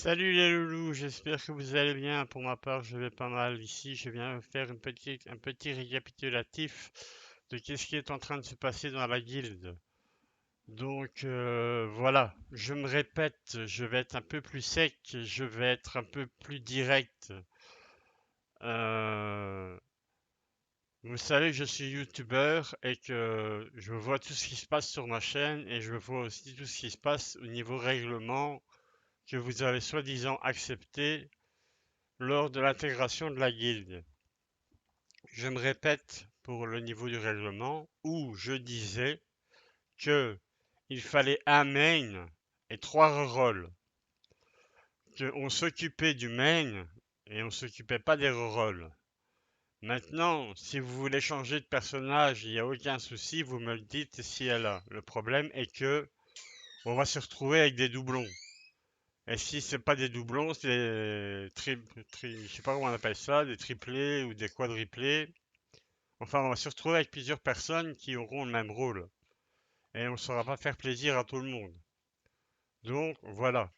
Salut les loulous, j'espère que vous allez bien. Pour ma part, je vais pas mal ici. Je viens faire un petit récapitulatif de qu'est-ce qui est en train de se passer dans la guilde. Donc voilà, je me répète, je vais être un peu plus sec, je vais être un peu plus direct. Euh, Vous savez que je suis youtubeur et que je vois tout ce qui se passe sur ma chaîne et je vois aussi tout ce qui se passe au niveau règlement que vous avez soi-disant accepté lors de l'intégration de la guilde. Je me répète pour le niveau du règlement où je disais que il fallait un main et trois rerolls. On s'occupait du main et on s'occupait pas des rerolls. Maintenant, si vous voulez changer de personnage, il n'y a aucun souci, vous me le dites si elle a. Le problème est que on va se retrouver avec des doublons. Et si c'est pas des doublons, c'est des je sais pas comment on appelle ça, des triplés ou des quadriplés. Enfin, on va se retrouver avec plusieurs personnes qui auront le même rôle. Et on ne saura pas faire plaisir à tout le monde. Donc, voilà.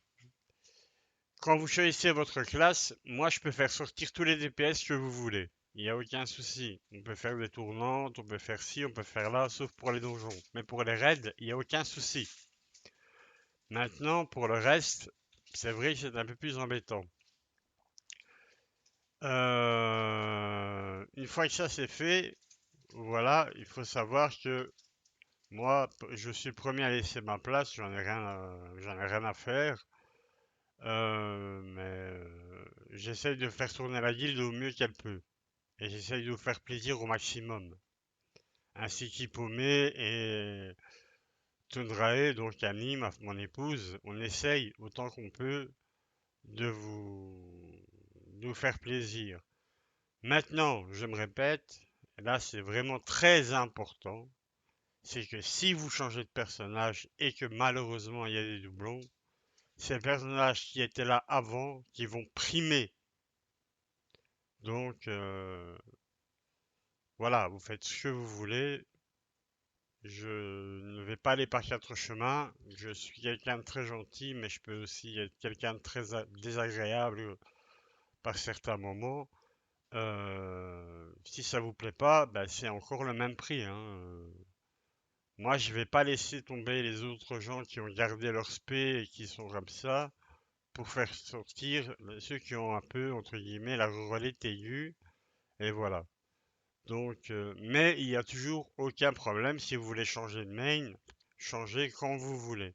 Quand vous choisissez votre classe, moi je peux faire sortir tous les DPS que vous voulez. Il n'y a aucun souci. On peut faire des tournantes, on peut faire ci, on peut faire là, sauf pour les donjons. Mais pour les raids, il n'y a aucun souci. Maintenant, pour le reste, c'est vrai que c'est un peu plus embêtant. Une fois que ça c'est fait, voilà, il faut savoir que moi, je suis le premier à laisser ma place, j'en ai rien à faire. J'essaye de faire tourner la guilde au mieux qu'elle peut. Et j'essaye de vous faire plaisir au maximum. Ainsi qu'Hippomée et Tundrae, donc Annie, mon épouse, on essaye autant qu'on peut de de vous faire plaisir. Maintenant, je me répète, là c'est vraiment très important, c'est que si vous changez de personnage et que malheureusement il y a des doublons, c'est les personnages qui étaient là avant qui vont primer. Donc voilà, vous faites ce que vous voulez. Je ne vais pas aller par quatre chemins. Je suis quelqu'un de très gentil, mais je peux aussi être quelqu'un de très désagréable par certains moments. Si ça vous plaît pas, ben, c'est encore le même prix, hein. Moi, je vais pas laisser tomber les autres gens qui ont gardé leur spé et qui sont comme ça pour faire sortir ceux qui ont un peu, entre guillemets, la relais aiguë. Et voilà. Donc, mais il y a toujours aucun problème si vous voulez changer de main, changez quand vous voulez.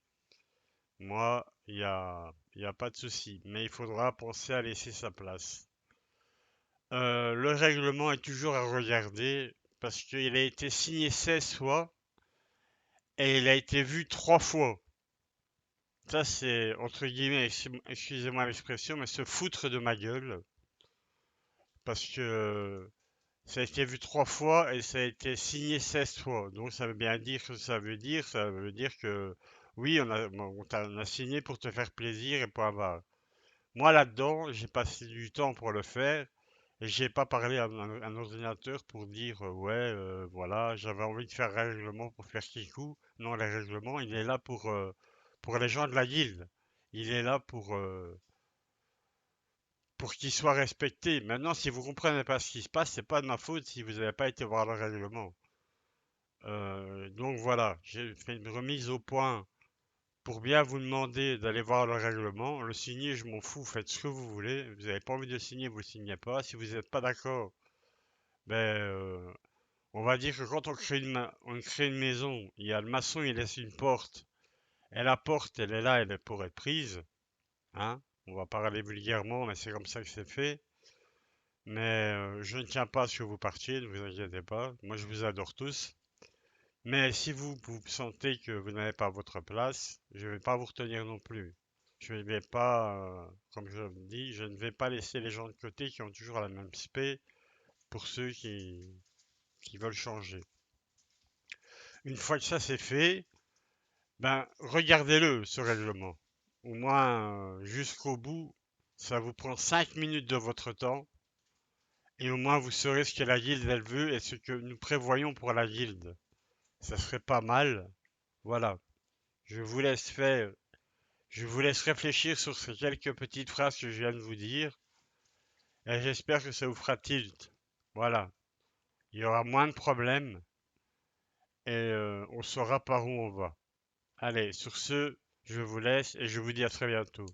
Moi, il y a pas de souci, mais il faudra penser à laisser sa place. Le règlement est toujours à regarder parce qu'il a été signé 16 fois et il a été vu 3 fois. Ça, c'est entre guillemets, excusez-moi l'expression, mais se foutre de ma gueule parce que ça a été vu 3 fois et ça a été signé 16 fois. Donc ça veut bien dire ce que ça veut dire. Ça veut dire que oui, on a signé pour te faire plaisir et point barre. Moi là-dedans, j'ai passé du temps pour le faire et j'ai pas parlé à un ordinateur pour dire ouais, voilà, j'avais envie de faire un règlement pour faire kikou. Non, le règlement, il est là pour les gens de la guilde. Il est là pour qu'il soit respecté. Maintenant, si vous comprenez pas ce qui se passe, c'est pas de ma faute si vous n'avez pas été voir le règlement. Donc voilà, j'ai fait une remise au point pour bien vous demander d'aller voir le règlement. Le signer, je m'en fous, faites ce que vous voulez. Vous n'avez pas envie de le signer, vous le signez pas. Si vous n'êtes pas d'accord, ben, on va dire que quand on crée une maison, il y a le maçon, il laisse une porte. Et la porte, elle est là, elle est pour être prise. Hein? On va parler vulgairement, mais c'est comme ça que c'est fait. Mais je ne tiens pas à ce que vous partiez, ne vous inquiétez pas. Moi, je vous adore tous. Mais si vous sentez que vous n'avez pas votre place, je ne vais pas vous retenir non plus. Je ne vais pas, comme je le dis, je ne vais pas laisser les gens de côté qui ont toujours la même spé pour ceux qui veulent changer. Une fois que ça c'est fait, ben regardez-le ce règlement. Au moins jusqu'au bout, ça vous prend 5 minutes de votre temps et au moins vous saurez ce que la guilde elle veut et ce que nous prévoyons pour la guilde. Ça serait pas mal. Voilà. Je vous laisse faire Je vous laisse réfléchir sur ces quelques petites phrases que je viens de vous dire et j'espère que ça vous fera tilt. Voilà, il y aura moins de problèmes et on saura par où on va. Allez, sur ce, je vous laisse et je vous dis à très bientôt.